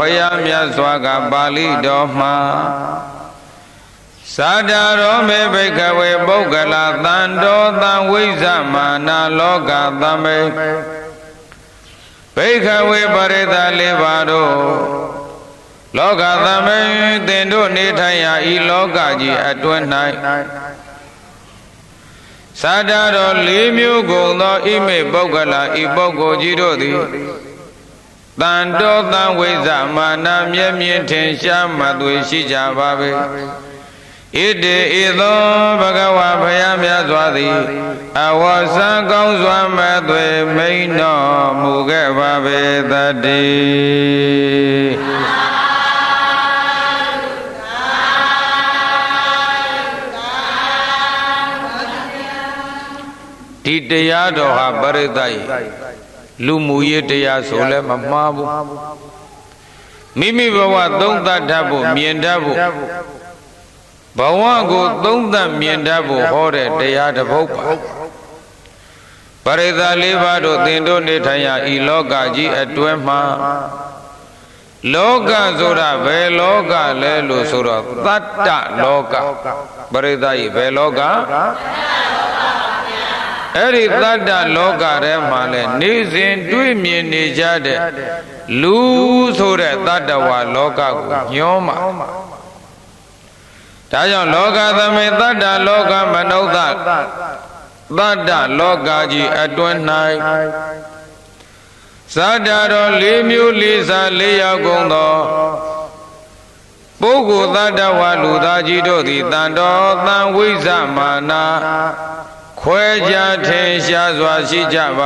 ဘုရားမြတ်စွာကပါဠိတော်မှာသာဒရောမေဘိကဝေပုဂ္ဂလသံတောသံဝိဇ္ဇမာနာလောကသမေဘိကဝေပရိသလေးပါတို့လောကသမေသင်တို့နေထိုင်ရာဤလောကကြီးအတွင်း၌သာဒရောလေးမျိုးကုန်သောဣမေပုဂ္ဂလဤပုဂ္ဂိုလ်ကြီးတို့သည်တန်တောသံဝိဇ္ဇမာနာမျက်မြင်ထင်ရှားမှသွေရှိကြပါပေဣတိဣသောဘဂဝါဘုရားမြတ်စွာသည်အဝဆံကောင်းစွာမဲ့သွေမိန်တော်မူခဲ့ပါပေသတည်းဒီတရားတော်ဟာပရိသတ်လူမှုရေးတရားဆိုလည်းမမှားဘူးမိမိဘဝသုံးသပ်တတ်ဖို့မြင်တတ်ဖို့ဘဝကိုသုံးသပ်မြင်တတ်ဖို့ဟောတဲ့တရားတစ်ပုဒ်ပါပရိသတ်လေးပါးတို့သင်တို့နေထိုင်ရာဤလောကကြီးအတွင်းမှာလောကဆိုတာဘယ်လောကလဲလို့ဆိုတော့တတ္တလောကပရိသတ်ဤဘယ်လောကအဲ့ဒီတတ္တလောကထဲမှာလဲနေစဉ်တွေ့မြင်နေကြတဲ့လူဆိုတဲ့တတ္တဝါလောကကိုညှောမှာဒါကြောင့်လောကသမေတတ္တလောကမနုဿတတ္တလောကကြီးအတွင်း၌သာဒတော်လေးမျိုးလေးစားလေးရောက်ကုန်သောပုဂ္ဂိုလ်တတ္တဝါလူသားကြီးတို့သည်တန်တော်သံဝိဇ္ဇမာနာခွဲခြားထင်ရှားစွာရှိကြပါ